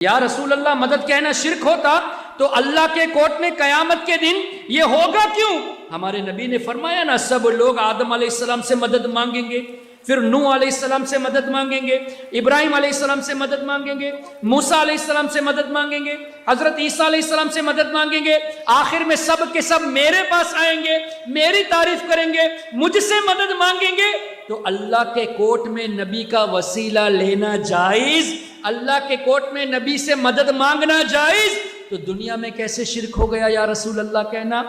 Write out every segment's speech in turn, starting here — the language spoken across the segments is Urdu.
یا رسول اللہ مدد کہنا شرک ہوتا تو اللہ کے کوٹ میں قیامت کے دن یہ ہوگا کیوں؟ ہمارے نبی نے فرمایا نا، سب لوگ آدم علیہ السلام سے مدد مانگیں گے، پھر نوح علیہ السلام سے مدد مانگیں گے، ابراہیم علیہ السلام سے مدد مانگیں گے، موسیٰ علیہ السلام سے مدد مانگیں گے، حضرت عیسیٰ علیہ السلام سے مدد مانگیں گے، آخر میں سب کے سب میرے پاس آئیں گے، میری تعریف کریں گے، مجھ سے مدد مانگیں گے۔ تو اللہ کے کوٹ میں نبی کا وسیلہ لینا جائز، اللہ کے کوٹ میں نبی سے مدد مانگنا جائز، تو دنیا میں کیسے شرک ہو گیا یا رسول اللہ کہنا؟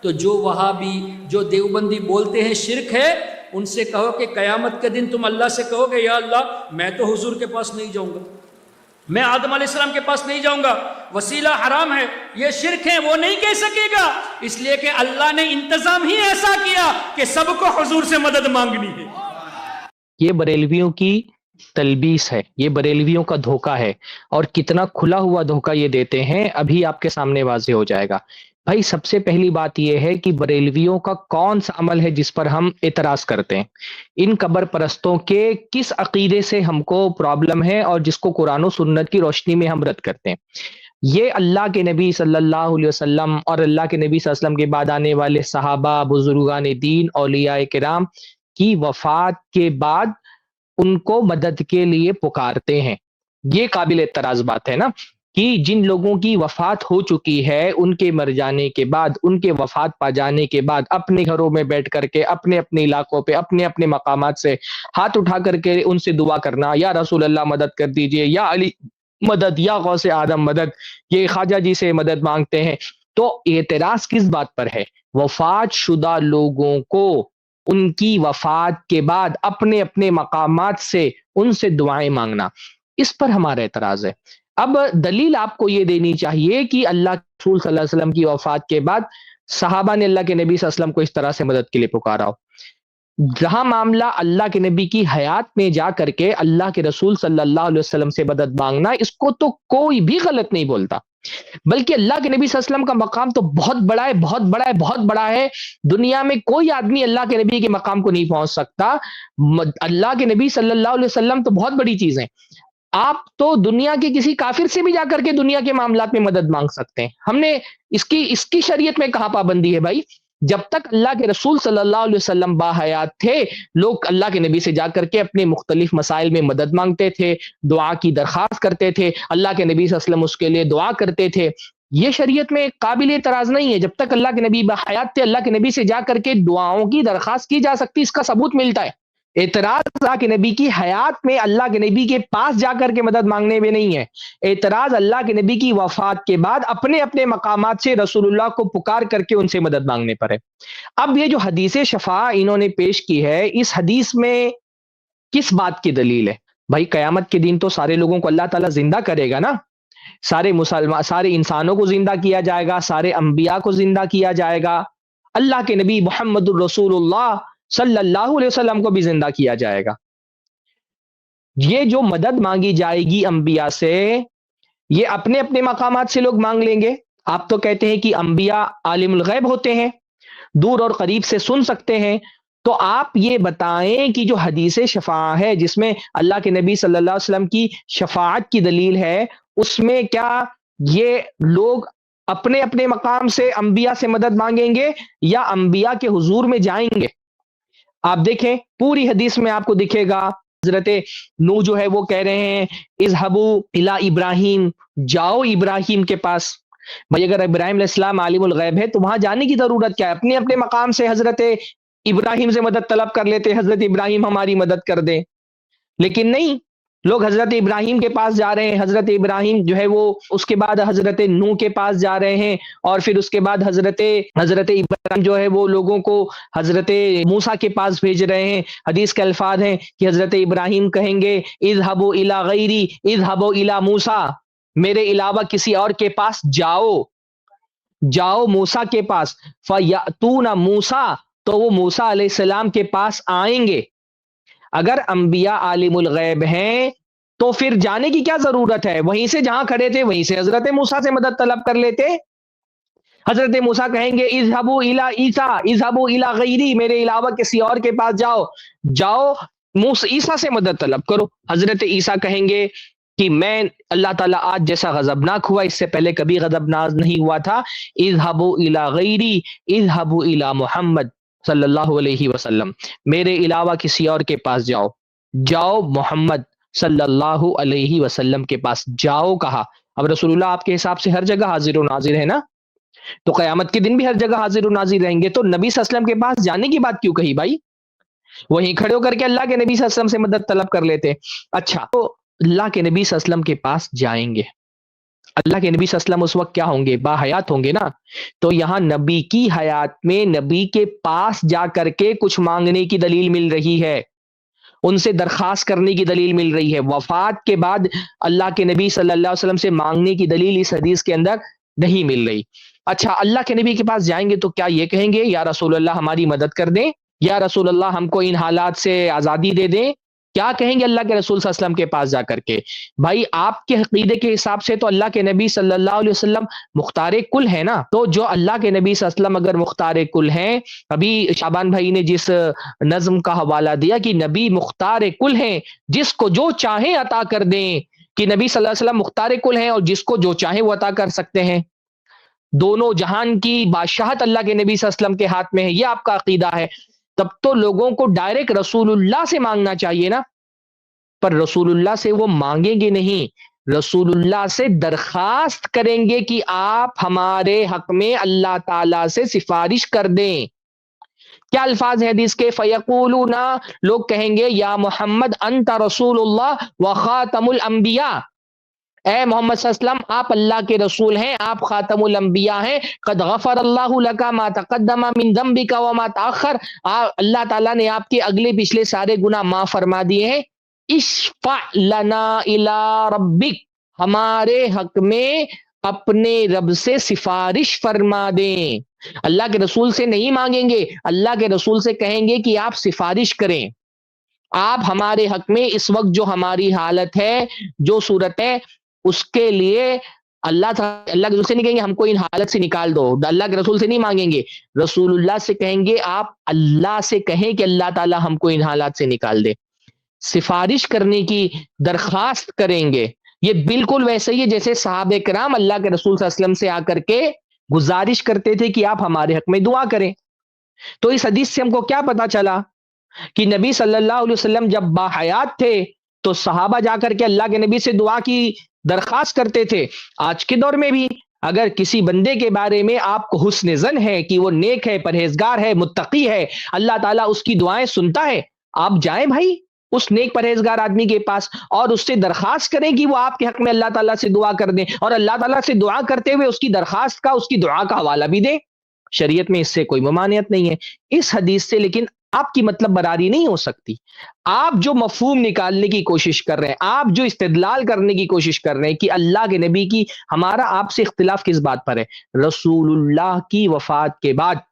تو جو وہابی، جو دیوبندی بولتے ہیں شرک ہے، ان سے کہو کہ قیامت کے دن تم اللہ سے کہو گے یا اللہ میں تو حضور کے پاس نہیں جاؤں گا، میں آدم علیہ السلام کے پاس نہیں جاؤں گا، وسیلہ حرام ہے، یہ شرک ہے، وہ نہیں کہہ سکے گا، اس لیے کہ اللہ نے انتظام ہی ایسا کیا کہ سب کو حضور سے مدد مانگنی ہے۔ یہ بریلویوں کی تلبیس ہے، یہ بریلویوں کا دھوکہ ہے، اور کتنا کھلا ہوا دھوکہ یہ دیتے ہیں ابھی آپ کے سامنے واضح ہو جائے گا۔ بھائی سب سے پہلی بات یہ ہے کہ بریلویوں کا کون سا عمل ہے جس پر ہم اعتراض کرتے ہیں؟ ان قبر پرستوں کے کس عقیدے سے ہم کو پرابلم ہے اور جس کو قرآن و سنت کی روشنی میں ہم رد کرتے ہیں؟ یہ اللہ کے نبی صلی اللہ علیہ وسلم اور اللہ کے نبی صلی اللہ علیہ وسلم کے بعد آنے والے صحابہ، بزرگان دین، اولیاء کرام کی وفات کے بعد ان کو مدد کے لیے پکارتے ہیں۔ یہ قابل اعتراض بات ہے نا کہ جن لوگوں کی وفات ہو چکی ہے ان کے مر جانے کے بعد، ان کے وفات پا جانے کے بعد اپنے گھروں میں بیٹھ کر کے اپنے اپنے علاقوں پہ اپنے اپنے مقامات سے ہاتھ اٹھا کر کے ان سے دعا کرنا، یا رسول اللہ مدد کر دیجئے، یا علی مدد، یا غوث آدم مدد، یہ خواجہ جی سے مدد مانگتے ہیں۔ تو اعتراض کس بات پر ہے؟ وفات شدہ لوگوں کو ان کی وفات کے بعد اپنے اپنے مقامات سے ان سے دعائیں مانگنا، اس پر ہمارا اعتراض ہے۔ اب دلیل آپ کو یہ دینی چاہیے کہ اللہ کے رسول صلی اللہ علیہ وسلم کی وفات کے بعد صحابہ نے اللہ کے نبی صلی اللہ علیہ وسلم کو اس طرح سے مدد کے لیے پکارا ہو۔ جہاں معاملہ اللہ کے نبی کی حیات میں جا کر کے اللہ کے رسول صلی اللہ علیہ وسلم سے مدد مانگنا، اس کو تو کوئی بھی غلط نہیں بولتا، بلکہ اللہ کے نبی صلی اللہ علیہ وسلم کا مقام تو بہت بڑا ہے، بہت بڑا ہے، بہت بڑا ہے۔ دنیا میں کوئی آدمی اللہ کے نبی کے مقام کو نہیں پہنچ سکتا۔ اللہ کے نبی صلی اللہ علیہ وسلم تو بہت بڑی چیز ہے۔ آپ تو دنیا کے کسی کافر سے بھی جا کر کے دنیا کے معاملات میں مدد مانگ سکتے ہیں۔ ہم نے اس کی شریعت میں کہاں پابندی ہے بھائی؟ جب تک اللہ کے رسول صلی اللہ علیہ وسلم باحیات تھے، لوگ اللہ کے نبی سے جا کر کے اپنے مختلف مسائل میں مدد مانگتے تھے، دعا کی درخواست کرتے تھے، اللہ کے نبی صلی اللہ علیہ وسلم اس کے لیے دعا کرتے تھے۔ یہ شریعت میں قابل اعتراض نہیں ہے۔ جب تک اللہ کے نبی باحیات تھے، اللہ کے نبی سے جا کر کے دعاؤں کی درخواست کی جا سکتی، اس کا ثبوت ملتا ہے۔ اعتراض اللہ کے نبی کی حیات میں اللہ کے نبی کے پاس جا کر کے مدد مانگنے میں نہیں ہے، اعتراض اللہ کے نبی کی وفات کے بعد اپنے اپنے مقامات سے رسول اللہ کو پکار کر کے ان سے مدد مانگنے پر ہے۔ اب یہ جو حدیث شفاعہ انہوں نے پیش کی ہے، اس حدیث میں کس بات کی دلیل ہے؟ بھائی قیامت کے دن تو سارے لوگوں کو اللہ تعالیٰ زندہ کرے گا نا، سارے انسانوں کو زندہ کیا جائے گا، سارے انبیاء کو زندہ کیا جائے گا، اللہ کے نبی محمد الرسول اللہ صلی اللہ علیہ وسلم کو بھی زندہ کیا جائے گا۔ یہ جو مدد مانگی جائے گی انبیاء سے، یہ اپنے اپنے مقامات سے لوگ مانگ لیں گے۔ آپ تو کہتے ہیں کہ انبیاء عالم الغیب ہوتے ہیں، دور اور قریب سے سن سکتے ہیں، تو آپ یہ بتائیں کہ جو حدیث شفاعہ ہے جس میں اللہ کے نبی صلی اللہ علیہ وسلم کی شفاعت کی دلیل ہے، اس میں کیا یہ لوگ اپنے اپنے مقام سے انبیاء سے مدد مانگیں گے یا انبیاء کے حضور میں جائیں گے؟ آپ دیکھیں پوری حدیث میں آپ کو دکھے گا، حضرت نوح جو ہے وہ کہہ رہے ہیں اذهبوا الی ابراہیم، جاؤ ابراہیم کے پاس۔ بھائی اگر ابراہیم علیہ السلام عالم الغیب ہے تو وہاں جانے کی ضرورت کیا ہے؟ اپنے اپنے مقام سے حضرت ابراہیم سے مدد طلب کر لیتے، حضرت ابراہیم ہماری مدد کر دیں، لیکن نہیں، لوگ حضرت ابراہیم کے پاس جا رہے ہیں، حضرت ابراہیم جو ہے وہ اس کے بعد حضرت نوح کے پاس جا رہے ہیں، اور پھر اس کے بعد حضرت ابراہیم جو ہے وہ لوگوں کو حضرت موسیٰ کے پاس بھیج رہے ہیں۔ حدیث کے الفاظ ہیں کہ حضرت ابراہیم کہیں گے اذهبوا الی غیری، اذهبوا الی موسیٰ، میرے علاوہ کسی اور کے پاس جاؤ موسیٰ کے پاس، فیأتون موسیٰ، تو وہ موسیٰ علیہ السلام کے پاس آئیں گے۔ اگر انبیاء عالم الغیب ہیں تو پھر جانے کی کیا ضرورت ہے؟ وہیں سے جہاں کھڑے تھے وہیں سے حضرت موسیٰ سے مدد طلب کر لیتے۔ حضرت موسیٰ کہیں گے اذهبوا الی عیسیٰ، اذهبوا الی غیری، میرے علاوہ کسی اور کے پاس جاؤ عیسیٰ سے مدد طلب کرو۔ حضرت عیسیٰ کہیں گے کہ میں اللہ تعالیٰ آج جیسا غضبناک ہوا اس سے پہلے کبھی غضبناک نہیں ہوا تھا. اذهبوا الی غیری اذهبوا الی محمد صلی اللہ علیہ وسلم، میرے علاوہ کسی اور کے پاس جاؤ، جاؤ محمد صلی اللہ علیہ وسلم کے پاس جاؤ. کہا اب رسول اللہ آپ کے حساب سے ہر جگہ حاضر و ناظر ہے نا، تو قیامت کے دن بھی ہر جگہ حاضر و ناظر رہیں گے، تو نبی صلی اللہ علیہ وسلم کے پاس جانے کی بات کیوں کہی بھائی؟ وہیں کھڑے ہو کر کے اللہ کے نبی صلی اللہ علیہ وسلم سے مدد طلب کر لیتے. اچھا تو اللہ کے نبی صلی اللہ علیہ وسلم کے پاس جائیں گے، اللہ کے نبی صلی اللہ علیہ وسلم اس وقت کیا ہوں گے؟ با حیات ہوں گے نا. تو یہاں نبی کی حیات میں نبی کے پاس جا کر کے کچھ مانگنے کی دلیل مل رہی ہے، ان سے درخواست کرنے کی دلیل مل رہی ہے. وفات کے بعد اللہ کے نبی صلی اللہ علیہ وسلم سے مانگنے کی دلیل اس حدیث کے اندر نہیں مل رہی. اچھا اللہ کے نبی کے پاس جائیں گے تو کیا یہ کہیں گے یا رسول اللہ ہماری مدد کر دیں، یا رسول اللہ ہم کو ان حالات سے آزادی دے دیں؟ کیا کہیں گے اللہ کے رسول صلی اللہ علیہ وسلم کے پاس جا کر کے؟ بھائی آپ کے عقیدے کے حساب سے تو اللہ کے نبی صلی اللہ علیہ وسلم مختار کل ہے نا. تو جو اللہ کے نبی صلی اللہ علیہ وسلم اگر مختار کل ہیں، ابھی شعبان بھائی نے جس نظم کا حوالہ دیا کہ نبی مختار کل ہیں، جس کو جو چاہیں عطا کر دیں، کہ نبی صلی اللہ علیہ وسلم مختار کل ہیں اور جس کو جو چاہیں وہ عطا کر سکتے ہیں، دونوں جہان کی بادشاہت اللہ کے نبی صلی اللہ علیہ وسلم کے ہاتھ میں ہے، یہ آپ کا عقیدہ ہے، تب تو لوگوں کو ڈائریکٹ رسول اللہ سے مانگنا چاہیے نا. پر رسول اللہ سے وہ مانگیں گے نہیں، رسول اللہ سے درخواست کریں گے کہ آپ ہمارے حق میں اللہ تعالی سے سفارش کر دیں. کیا الفاظ ہیں حدیث کے؟ فیقولون، لوگ کہیں گے یا محمد انت رسول اللہ وخاتم الانبیاء، اے محمد صلی اللہ علیہ وسلم آپ اللہ کے رسول ہیں، آپ خاتم الانبیاء ہیں. قد غفر اللہ لک ما تقدم من ذنبک وما تاخر، اللہ تعالیٰ نے آپ کے اگلے پچھلے سارے گناہ معاف فرما دیے ہیں. اشفع لنا الی ربک، ہمارے حق میں اپنے رب سے سفارش فرما دیں. اللہ کے رسول سے نہیں مانگیں گے، اللہ کے رسول سے کہیں گے کہ آپ سفارش کریں، آپ ہمارے حق میں اس وقت جو ہماری حالت ہے، جو صورت ہے، اس کے لیے اللہ کے رسول سے نہیں کہیں گے ہم کو ان حالت سے نکال دو، اللہ کے رسول سے نہیں مانگیں گے، رسول اللہ سے کہیں گے آپ اللہ سے کہیں کہ اللہ تعالی ہم کو ان حالات سے نکال دے. سفارش کرنے کی درخواست کریں گے. یہ بالکل ویسے ہی ہے جیسے صحابہ کرام اللہ کے رسول صلی اللہ علیہ وسلم سے آ کر کے گزارش کرتے تھے کہ آپ ہمارے حق میں دعا کریں. تو اس حدیث سے ہم کو کیا پتا چلا کہ نبی صلی اللہ علیہ وسلم جب باحیات تھے تو صحابہ جا کر کے اللہ کے نبی سے دعا کی درخواست کرتے تھے. آج کے دور میں بھی اگر کسی بندے کے بارے میں آپ کو حسن ظن ہے کہ وہ نیک ہے، پرہیزگار ہے، متقی ہے، اللہ تعالیٰ اس کی دعائیں سنتا ہے، آپ جائیں بھائی اس نیک پرہیزگار آدمی کے پاس اور اس سے درخواست کریں کہ وہ آپ کے حق میں اللہ تعالیٰ سے دعا کر دیں، اور اللہ تعالیٰ سے دعا کرتے ہوئے اس کی درخواست کا، اس کی دعا کا حوالہ بھی دیں. شریعت میں اس سے کوئی ممانعت نہیں ہے. اس حدیث سے لیکن آپ کی مطلب براری نہیں ہو سکتی. آپ جو مفہوم نکالنے کی کوشش کر رہے ہیں، آپ جو استدلال کرنے کی کوشش کر رہے ہیں کہ اللہ کے نبی کی ہمارا آپ سے اختلاف کس بات پر ہے؟ رسول اللہ کی وفات کے بعد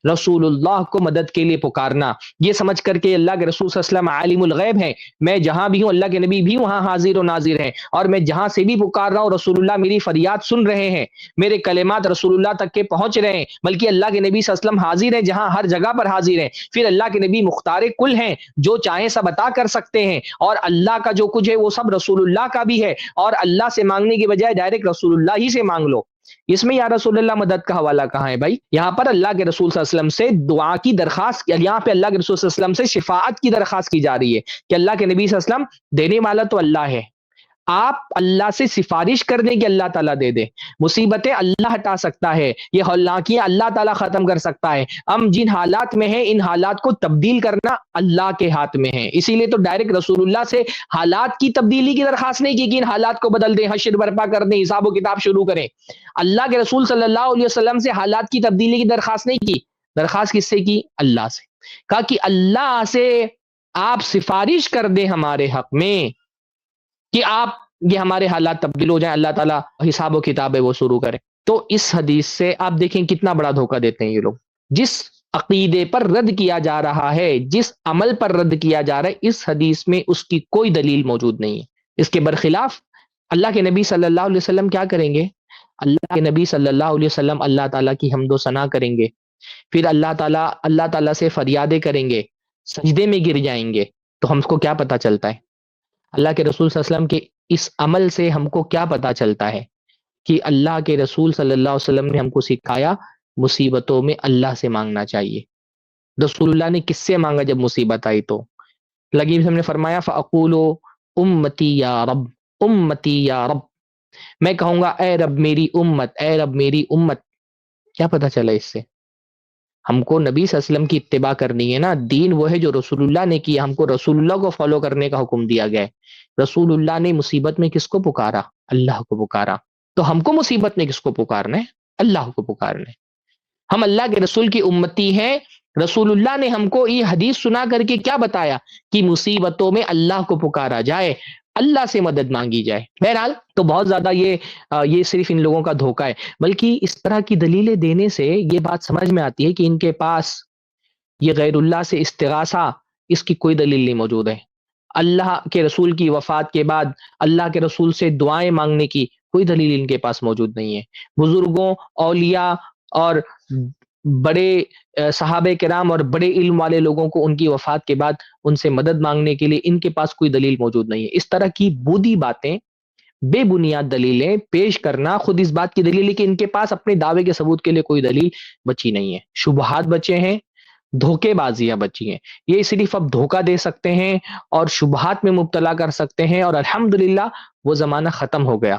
رسول اللہ کو مدد کے لیے پکارنا، یہ سمجھ کر کے اللہ کے رسول صلی اللہ علیہ وسلم عالم الغیب ہیں، میں جہاں بھی ہوں اللہ کے نبی بھی وہاں حاضر و ناظر ہیں، اور میں جہاں سے بھی پکار رہا ہوں رسول اللہ میری فریاد سن رہے ہیں، میرے کلمات رسول اللہ تک کے پہنچ رہے ہیں، بلکہ اللہ کے نبی صلی اللہ علیہ وسلم حاضر ہیں جہاں ہر جگہ پر حاضر ہیں. پھر اللہ کے نبی مختار کل ہیں، جو چاہیں سب عطا کر سکتے ہیں، اور اللہ کا جو کچھ ہے وہ سب رسول اللہ کا بھی ہے، اور اللہ سے مانگنے کے بجائے ڈائریکٹ رسول اللہ ہی سے مانگ لو. اس میں یا رسول اللہ مدد کا حوالہ کہاں ہے بھائی؟ یہاں پر اللہ کے رسول صلی اللہ علیہ وسلم سے دعا کی درخواست، یہاں پہ اللہ کے رسول صلی اللہ علیہ وسلم سے شفاعت کی درخواست کی جا رہی ہے کہ اللہ کے نبی صلی اللہ علیہ وسلم دینے والا تو اللہ ہے، آپ اللہ سے سفارش کر دیں کہ اللہ تعالیٰ دے دے. مصیبتیں اللہ ہٹا سکتا ہے، یہ ہلاکیاں اللہ تعالیٰ ختم کر سکتا ہے. ہم جن حالات میں ہیں ان حالات کو تبدیل کرنا اللہ کے ہاتھ میں ہے. اسی لیے تو ڈائریکٹ رسول اللہ سے حالات کی تبدیلی کی درخواست نہیں کی کہ ان حالات کو بدل دیں، حشر برپا کر دیں، حساب و کتاب شروع کریں. اللہ کے رسول صلی اللہ علیہ وسلم سے حالات کی تبدیلی کی درخواست نہیں کی. درخواست کس سے کی؟ اللہ سے. کہا کہ اللہ سے آپ سفارش کر دیں ہمارے حق میں کہ آپ یہ ہمارے حالات تبدیل ہو جائیں، اللہ تعالیٰ حساب و کتاب ہے وہ شروع کریں. تو اس حدیث سے آپ دیکھیں کتنا بڑا دھوکہ دیتے ہیں یہ لوگ. جس عقیدے پر رد کیا جا رہا ہے، جس عمل پر رد کیا جا رہا ہے، اس حدیث میں اس کی کوئی دلیل موجود نہیں ہے. اس کے برخلاف اللہ کے نبی صلی اللہ علیہ وسلم کیا کریں گے؟ اللہ کے نبی صلی اللہ علیہ وسلم اللہ تعالیٰ کی حمد و ثنا کریں گے، پھر اللہ تعالیٰ سے فریادیں کریں گے، سجدے میں گر جائیں گے. تو ہم کو کیا پتہ چلتا ہے؟ اللہ کے رسول صلی اللہ علیہ وسلم کے اس عمل سے ہم کو کیا پتا چلتا ہے کہ اللہ کے رسول صلی اللہ علیہ وسلم نے ہم کو سکھایا مصیبتوں میں اللہ سے مانگنا چاہیے. رسول اللہ نے کس سے مانگا جب مصیبت آئی؟ تو لگی ہم نے فرمایا فَأَقُولُ اُمَّتِي یا رب، امتی یا رب، میں کہوں گا اے رب میری امت، اے رب میری امت. کیا پتا چلا اس سے؟ ہم کو نبی صلی اللہ علیہ وسلم کی اتباع کرنی ہے نا. دین وہ ہے جو رسول اللہ نے کیا، ہم کو رسول اللہ کو فالو کرنے کا حکم دیا گیا ہے. رسول اللہ نے مصیبت میں کس کو پکارا؟ اللہ کو پکارا. تو ہم کو مصیبت میں کس کو پکارنا ہے؟ اللہ کو پکارنا ہے. ہم اللہ کے رسول کی امتی ہیں. رسول اللہ نے ہم کو یہ حدیث سنا کر کے کیا بتایا کہ مصیبتوں میں اللہ کو پکارا جائے، اللہ سے مدد مانگی جائے. بہرحال تو بہت زیادہ یہ صرف ان لوگوں کا دھوکہ ہے. بلکہ اس طرح کی دلیلیں دینے سے یہ بات سمجھ میں آتی ہے کہ ان کے پاس یہ غیر اللہ سے استغاثہ، اس کی کوئی دلیل نہیں موجود ہے. اللہ کے رسول کی وفات کے بعد اللہ کے رسول سے دعائیں مانگنے کی کوئی دلیل ان کے پاس موجود نہیں ہے. بزرگوں، اولیاء اور بڑے صحابہ کرام اور بڑے علم والے لوگوں کو ان کی وفات کے بعد ان سے مدد مانگنے کے لیے ان کے پاس کوئی دلیل موجود نہیں ہے. اس طرح کی بودی باتیں، بے بنیاد دلیلیں پیش کرنا خود اس بات کی دلیل ہے کہ ان کے پاس اپنے دعوے کے ثبوت کے لیے کوئی دلیل بچی نہیں ہے. شبہات بچے ہیں، دھوکے بازیاں بچی ہیں. یہ صرف اب دھوکہ دے سکتے ہیں اور شبہات میں مبتلا کر سکتے ہیں، اور الحمدللہ وہ زمانہ ختم ہو گیا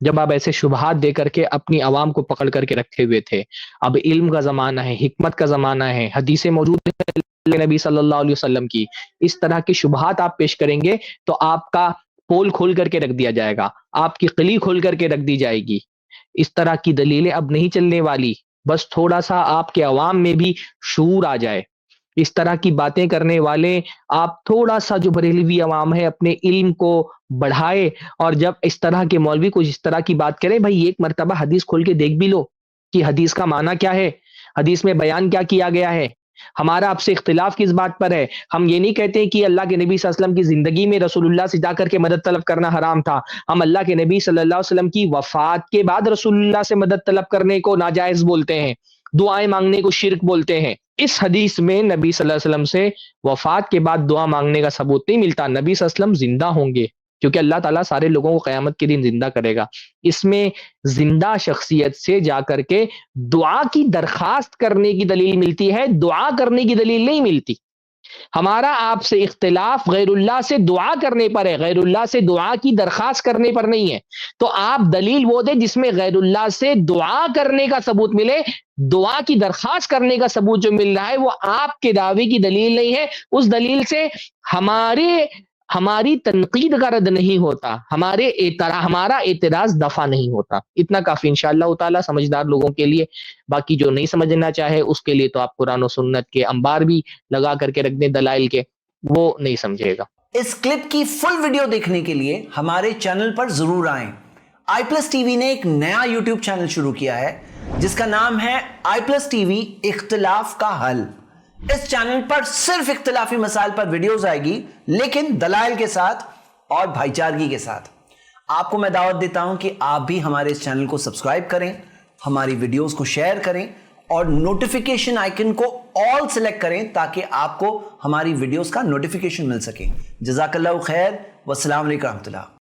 جب آپ ایسے شبہات دے کر کے اپنی عوام کو پکڑ کر کے رکھے ہوئے تھے. اب علم کا زمانہ ہے، حکمت کا زمانہ ہے، حدیثیں موجود ہیں نبی صلی اللہ علیہ وسلم کی. اس طرح کی شبہات آپ پیش کریں گے تو آپ کا پول کھول کر کے رکھ دیا جائے گا، آپ کی قلی کھول کر کے رکھ دی جائے گی. اس طرح کی دلیلیں اب نہیں چلنے والی. بس تھوڑا سا آپ کے عوام میں بھی شعور آ جائے. اس طرح کی باتیں کرنے والے آپ تھوڑا سا جو بریلوی عوام ہے اپنے علم کو بڑھائے، اور جب اس طرح کے مولوی کچھ اس طرح کی بات کرے، بھائی ایک مرتبہ حدیث کھول کے دیکھ بھی لو کہ حدیث کا معنی کیا ہے، حدیث میں بیان کیا کیا گیا ہے. ہمارا آپ سے اختلاف کس بات پر ہے؟ ہم یہ نہیں کہتے کہ اللہ کے نبی صلی اللہ علیہ وسلم کی زندگی میں رسول اللہ سے جا کر کے مدد طلب کرنا حرام تھا. ہم اللہ کے نبی صلی اللہ علیہ وسلم کی وفات کے بعد رسول اللہ سے مدد طلب کرنے کو ناجائز بولتے ہیں، دعائیں مانگنے کو شرک بولتے ہیں. اس حدیث میں نبی صلی اللہ علیہ وسلم سے وفات کے بعد دعا مانگنے کا ثبوت نہیں ملتا. نبی صلی اللہ علیہ وسلم زندہ ہوں گے کیونکہ اللہ تعالیٰ سارے لوگوں کو قیامت کے دن زندہ کرے گا. اس میں زندہ شخصیت سے جا کر کے دعا کی درخواست کرنے کی دلیل ملتی ہے، دعا کرنے کی دلیل نہیں ملتی. ہمارا آپ سے اختلاف غیر اللہ سے دعا کرنے پر ہے، غیر اللہ سے دعا کی درخواست کرنے پر نہیں ہے. تو آپ دلیل وہ دیں جس میں غیر اللہ سے دعا کرنے کا ثبوت ملے. دعا کی درخواست کرنے کا ثبوت جو مل رہا ہے وہ آپ کے دعوے کی دلیل نہیں ہے. اس دلیل سے ہماری تنقید کا رد نہیں ہوتا، ہمارا اعتراض دفع نہیں ہوتا. اتنا کافی انشاءاللہ تعالی سمجھدار لوگوں کے لیے. باقی جو نہیں سمجھنا چاہے اس کے لیے تو آپ قرآن و سنت کے انبار بھی لگا کر کے رکھ دیں دلائل کے، وہ نہیں سمجھے گا. اس کلپ کی فل ویڈیو دیکھنے کے لیے ہمارے چینل پر ضرور آئیں. آئی پلس ٹی وی نے ایک نیا یوٹیوب چینل شروع کیا ہے جس کا نام ہے آئی پلس ٹی وی اختلاف کا حل. اس چینل پر صرف اختلافی مسائل پر ویڈیوز آئے گی، لیکن دلائل کے ساتھ اور بھائی چارگی کے ساتھ. آپ کو میں دعوت دیتا ہوں کہ آپ بھی ہمارے اس چینل کو سبسکرائب کریں، ہماری ویڈیوز کو شیئر کریں اور نوٹیفیکیشن آئیکن کو آل سلیکٹ کریں تاکہ آپ کو ہماری ویڈیوز کا نوٹیفیکیشن مل سکے. جزاک اللہ خیر، والسلام علیکم ورحمۃ اللہ.